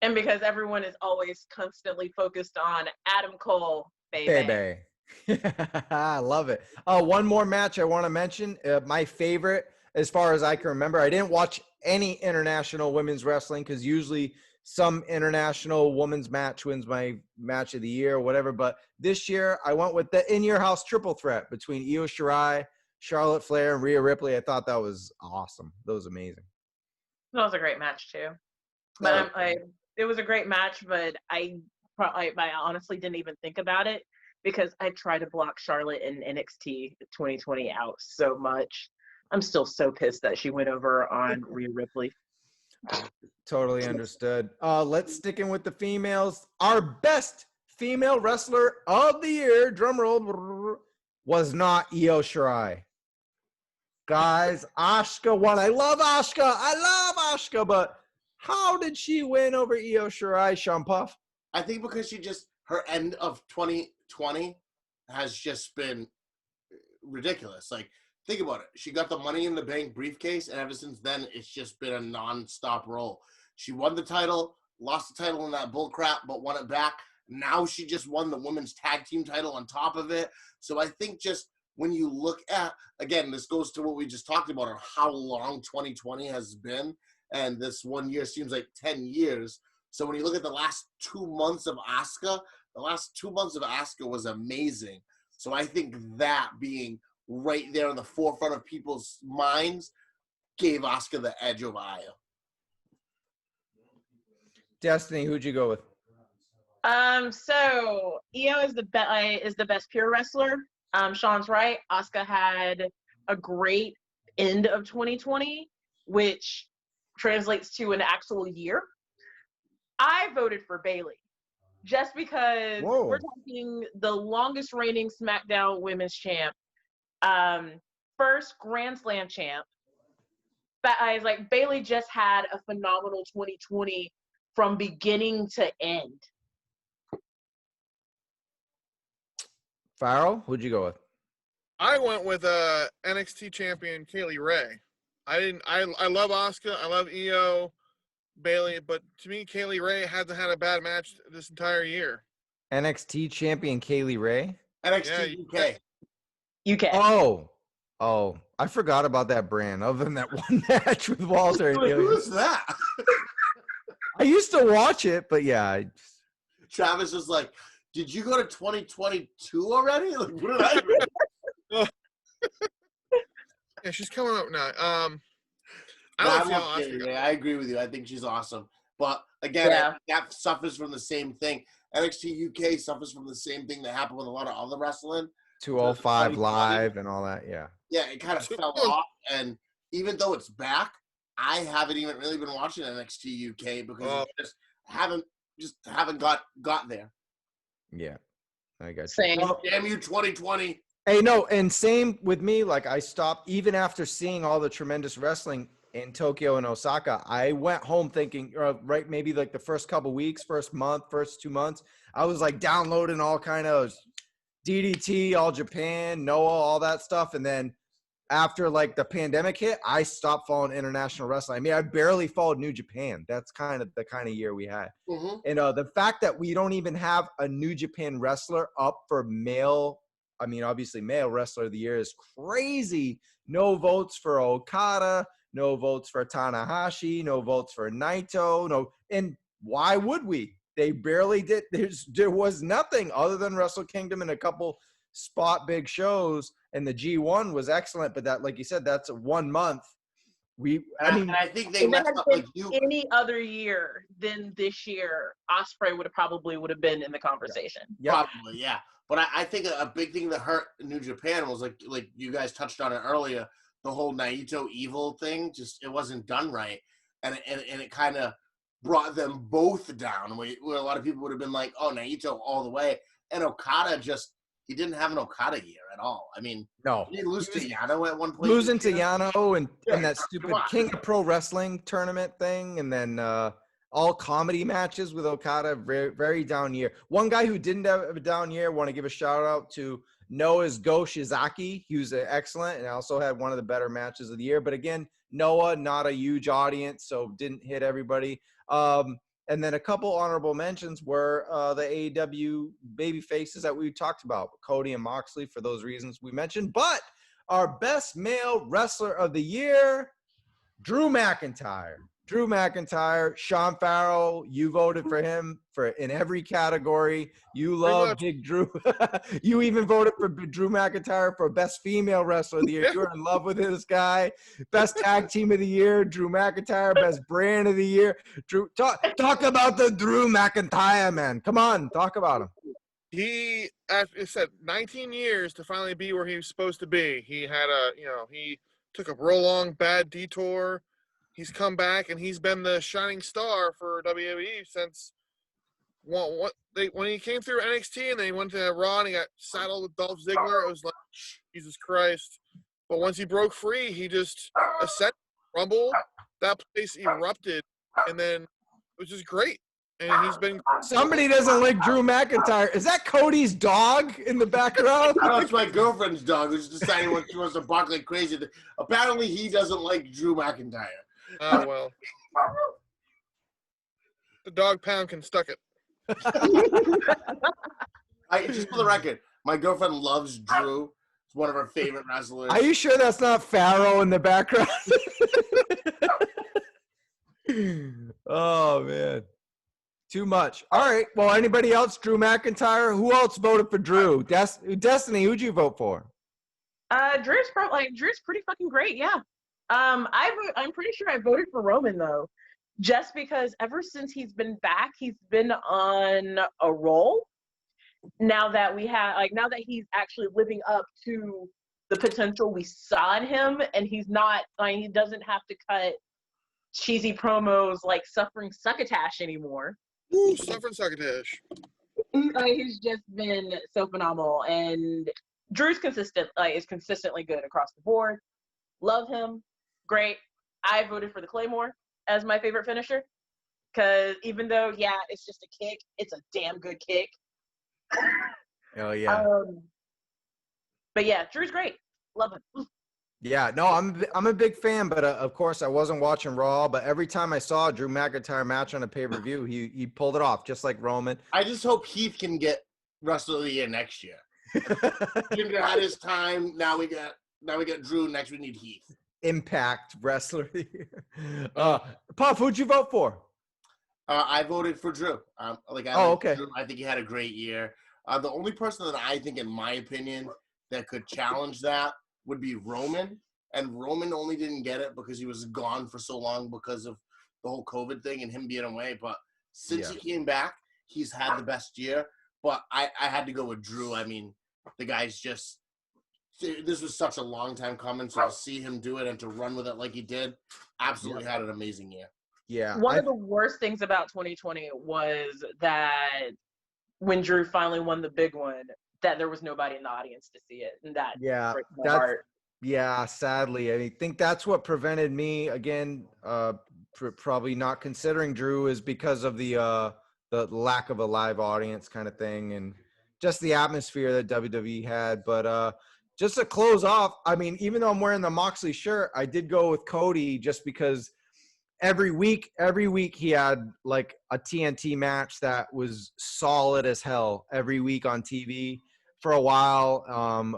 And because everyone is always constantly focused on Adam Cole, baby. I love it. One more match I want to mention. My favorite, as far as I can remember, I didn't watch any international women's wrestling because usually some international women's match wins my match of the year or whatever. But this year I went with the In Your House triple threat between Io Shirai, Charlotte Flair, and Rhea Ripley. I thought that was awesome. That was amazing. That was a great match too. But it was a great match, but I honestly didn't even think about it because I tried to block Charlotte in NXT 2020 out so much. I'm still so pissed that she went over on Rhea Ripley. Totally understood. Let's stick in with the females. Our best female wrestler of the year, drum roll, was not Io Shirai. Guys, Asuka won. I love Asuka, but how did she win over Io Shirai, Sean Puff? I think because she just, her end of 2020 has just been ridiculous. Like, think about it. She got the Money in the Bank briefcase, and ever since then, it's just been a non-stop roll. She won the title, lost the title in that bullcrap, but won it back. Now she just won the women's tag team title on top of it. So I think just when you look at, again, this goes to what we just talked about, or how long 2020 has been, and this 1 year seems like 10 years. So when you look at the last 2 months of Asuka, the last 2 months of Asuka was amazing. So I think that being right there in the forefront of people's minds gave Asuka the edge over Io. Destiny, who'd you go with? So Io is the best pure wrestler. Sean's right. Asuka had a great end of 2020, which translates to an actual year. I voted for Bayley just because we're talking the longest reigning SmackDown Women's Champ, first Grand Slam champ. But I was like, Bayley just had a phenomenal 2020 from beginning to end. Farrell, who'd you go with? I went with NXT champion Kaylee Ray. I love Asuka. I love Io, Bayley, but to me, Kaylee Ray hasn't had a bad match this entire year. NXT champion Kaylee Ray? NXT UK. Oh, I forgot about that brand other than that one match with Walter. Who's that? I used to watch it, but yeah. Travis was like, did you go to 2022 already? Like, what did I do? Yeah, she's coming up now. I agree with you. I think she's awesome. But again, that suffers from the same thing. NXT UK suffers from the same thing that happened with a lot of other wrestling. 205 Live and all that, yeah. Yeah, it kind of fell off. And even though it's back, I haven't even really been watching NXT UK because I just haven't got there. Yeah, I got you. Same. Oh, damn you, 2020. Hey, no, and same with me. Like, I stopped even after seeing all the tremendous wrestling in Tokyo and Osaka. I went home thinking, right, maybe like the first couple weeks, first month, first 2 months, I was like downloading all kind of DDT, All Japan, Noah, all that stuff. And then after like the pandemic hit, I stopped following international wrestling. I mean, I barely followed New Japan. That's kind of the kind of year we had. Mm-hmm. And the fact that we don't even have a New Japan wrestler up for male, I mean, obviously male wrestler of the year is crazy. No votes for Okada, no votes for Tanahashi, no votes for Naito, no. And why would we? They barely did. There was nothing other than Wrestle Kingdom and a couple spot big shows, and the G1 was excellent. But that, like you said, that's 1 month. And I think they if that messed had up been like you. any other year than this year, Osprey would have been in the conversation. Yep. Probably, yeah. But I think a big thing that hurt New Japan was like you guys touched on it earlier, the whole Naito evil thing. Just it wasn't done right, and it kind of brought them both down. Where a lot of people would have been like, "Oh, Naito all the way," and Okada he didn't have an Okada year at all. I mean, No. did he lose to Yano at one point? Losing to Yano and Yeah, that stupid King of Pro Wrestling tournament thing, and then all comedy matches with Okada. Very, very down year. One guy who didn't have a down year, want to give a shout out to Noah's Go Shizaki. He was excellent and also had one of the better matches of the year. But again, Noah, not a huge audience, so didn't hit everybody. And then a couple honorable mentions were the AEW baby faces that we talked about, Cody and Moxley, for those reasons we mentioned. But our best male wrestler of the year, Drew McIntyre. Drew McIntyre, Sean Farrell, you voted for him in every category. You love Big Drew. You even voted for Drew McIntyre for best female wrestler of the year. You're in love with this guy. Best tag team of the year, Drew McIntyre. Best brand of the year. Drew, talk about the Drew McIntyre, man. Come on, talk about him. He, as I said, 19 years to finally be where he was supposed to be. He had he took a real long bad detour. He's come back and he's been the shining star for WWE since when he came through NXT and then he went to Raw and he got saddled with Dolph Ziggler. It was like, Jesus Christ. But once he broke free, he just ascended, rumbled. That place erupted, and then it was just great. And he's been. Somebody doesn't like Drew McIntyre. Is that Cody's dog in the background? No, it's my girlfriend's dog who's deciding when she wants to bark like crazy. Apparently, he doesn't like Drew McIntyre. Oh, well. The dog pound can stuck it. Just for the record, my girlfriend loves Drew. It's one of her favorite wrestlers. Are you sure that's not Pharaoh in the background? Oh, man. Too much. All right. Well, anybody else? Drew McIntyre? Who else voted for Drew? Destiny, who'd you vote for? Drew's pretty fucking great, yeah. I'm pretty sure I voted for Roman though, just because ever since he's been back, he's been on a roll. Now that he's actually living up to the potential we saw in him, and he doesn't have to cut cheesy promos like suffering succotash anymore. Ooh, suffering succotash. He's just been so phenomenal, and Drew's is consistently good across the board. Love him. Great. I voted for the Claymore as my favorite finisher because even though, it's just a kick, it's a damn good kick. Oh, yeah. But yeah, Drew's great. Love him. Yeah, no, I'm a big fan, but of course I wasn't watching Raw, but every time I saw a Drew McIntyre match on a pay-per-view, he pulled it off, just like Roman. I just hope Heath can get Wrestler of the Year next year. Jinder had his time. Now we got Drew. Next we need Heath. Impact Wrestler of the Year. Puff, who'd you vote for? I voted for Drew. Okay. Drew. I think he had a great year. The only person that I think, in my opinion, that could challenge that would be Roman. And Roman only didn't get it because he was gone for so long because of the whole COVID thing and him being away. But since he came back, he's had the best year. But I had to go with Drew. I mean, the guy's just – this was such a long time coming. So to see him do it and to run with it like he did, absolutely had an amazing year. Yeah. One of the worst things about 2020 was that when Drew finally won the big one, that there was nobody in the audience to see it. And that breaks my heart. Yeah, sadly. I think that's what prevented me, again, probably not considering Drew is because of the lack of a live audience kind of thing and just the atmosphere that WWE had. But just to close off, I mean, even though I'm wearing the Moxley shirt, I did go with Cody just because every week he had like a TNT match that was solid as hell every week on TV for a while.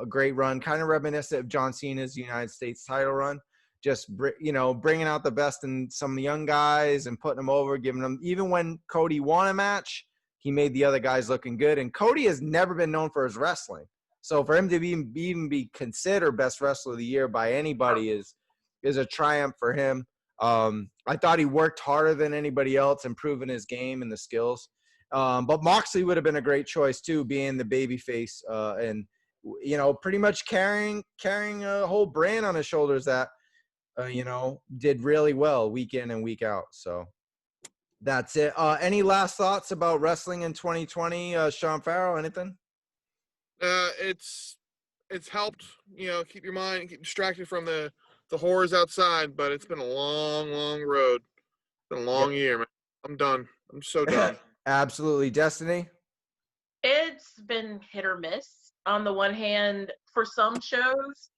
A great run, kind of reminiscent of John Cena's United States title run. Just, bringing out the best in some young guys and putting them over, giving them – even when Cody won a match, he made the other guys looking good. And Cody has never been known for his wrestling. So for him to even be considered best wrestler of the year by anybody is is a triumph for him. I thought he worked harder than anybody else, improving his game and the skills. But Moxley would have been a great choice too, being the babyface, and pretty much carrying a whole brand on his shoulders that did really well week in and week out. So that's it. Any last thoughts about wrestling in 2020, Sean Farrell? Anything? It's helped, keep your mind distracted from the horrors outside, but it's been a long road. It's been a long year, man. I'm done. I'm so done. Absolutely. Destiny? It's been hit or miss. On the one hand, for some shows,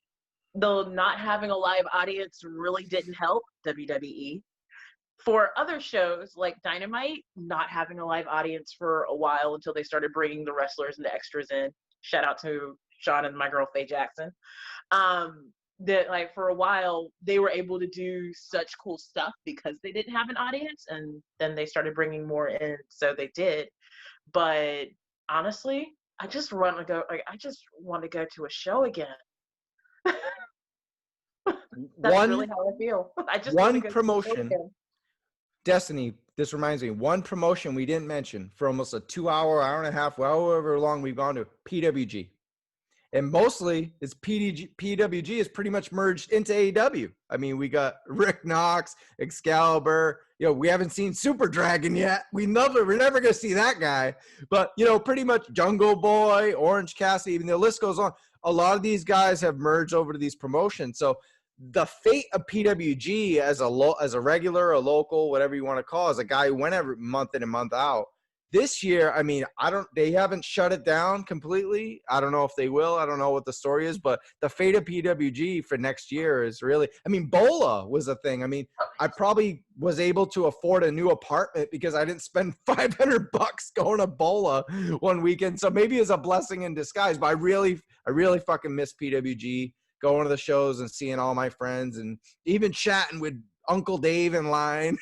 though not having a live audience really didn't help WWE. For other shows like Dynamite, not having a live audience for a while until they started bringing the wrestlers and the extras in. Shout out to Sean and my girl Faye Jackson. That like for a while they were able to do such cool stuff because they didn't have an audience, and then they started bringing more in, so they did. But honestly, I just want to go. I just want to go to a show again. That's really how I feel. I just one want to go promotion. To a show again. Destiny, this reminds me, one promotion we didn't mention for almost a 2 hour, hour and a half, however long we've gone to, PWG. And mostly it's PWG is pretty much merged into AEW. I mean, we got Rick Knox, Excalibur. We haven't seen Super Dragon yet. We're never going to see that guy. But, pretty much Jungle Boy, Orange Cassidy, even the list goes on. A lot of these guys have merged over to these promotions. So the fate of PWG as a regular, a local, whatever you want to call it, as a guy who went every month in and month out. This year, I mean, they haven't shut it down completely. I don't know if they will. I don't know what the story is, but the fate of PWG for next year is really, I mean, Bola was a thing. I mean, I probably was able to afford a new apartment because I didn't spend $500 going to Bola one weekend. So maybe it's a blessing in disguise, but I really fucking miss PWG, going to the shows and seeing all my friends and even chatting with Uncle Dave in line.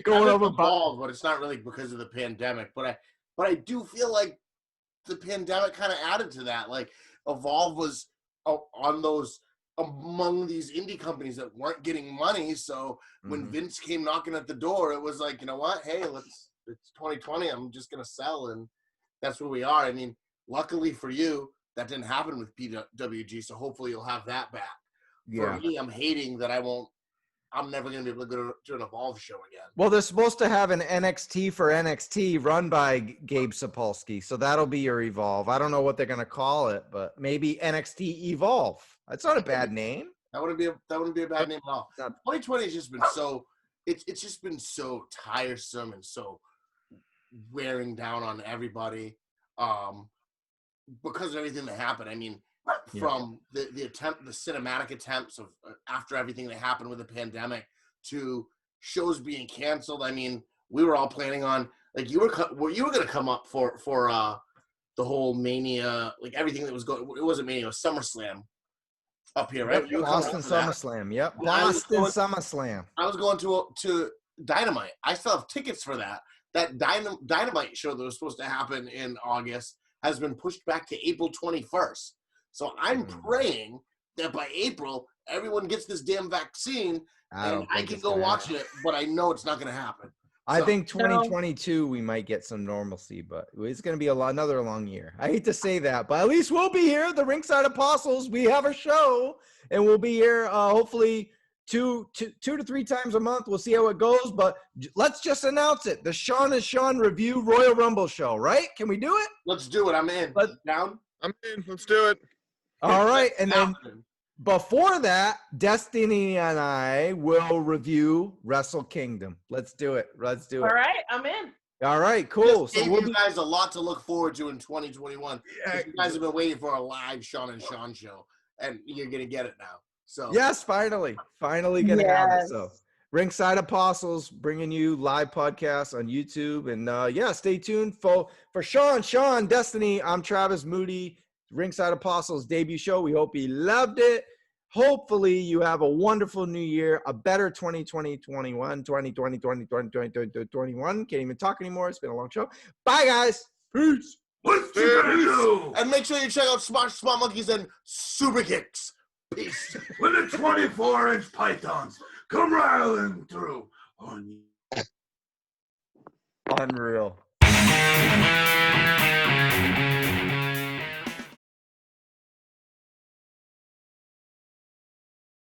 Going over Evolve, but it's not really because of the pandemic. But I do feel like the pandemic kind of added to that. Like Evolve was on those among these indie companies that weren't getting money. So when Vince came knocking at the door, it was like, you know what? Hey, it's 2020. I'm just gonna sell, and that's where we are. I mean, luckily for you, that didn't happen with PWG. So hopefully you'll have that back. Yeah. For me, I'm hating that I'm never going to be able to go to an Evolve show again. Well, they're supposed to have an NXT for NXT run by Gabe Sapolsky, so that'll be your Evolve. I don't know what they're going to call it, but maybe NXT Evolve. That's not a bad name. That wouldn't be a bad name at all. 2020 has just been so it's just been so tiresome and so wearing down on everybody because of everything that happened. I mean, from the cinematic attempts of after everything that happened with the pandemic to shows being canceled. I mean, we were all planning on, like, you were going to come up for the whole Mania, like everything that was going. It wasn't Mania, it was SummerSlam up here, right? Boston SummerSlam. Yep, Boston SummerSlam. I was going to Dynamite. I still have tickets for that. That Dynamite show that was supposed to happen in August has been pushed back to April 21st. So I'm praying that by April, everyone gets this damn vaccine and I can go watch it, but I know it's not going to happen. I think 2022, we might get some normalcy, but it's going to be another long year. I hate to say that, but at least we'll be here. The Ringside Apostles, we have a show, and we'll be here hopefully two to three times a month. We'll see how it goes, but let's just announce it. The Sean and Sean Review Royal Rumble show, right? Can we do it? Let's do it. I'm in. Down? I'm in. Let's do it. All right, and then before that, Destiny and I will review Wrestle Kingdom. Let's do it. All right, I'm in. All right, cool. So we'll you guys a lot to look forward to in 2021. You guys have been waiting for a live Sean and Sean show, and you're gonna get it now. So yes, finally gonna have it. So Ringside Apostles bringing you live podcasts on YouTube, and stay tuned for Sean, Destiny. I'm Travis Moody. Ringside Apostles debut show. We hope you loved it. Hopefully you have a wonderful new year, a better 2020, 2021. Can't even talk anymore. It's been a long show. Bye, guys. Peace. And make sure you check out Smart Monkeys and Super Kicks. Peace. When the 24-inch pythons come rattling through on you. Unreal.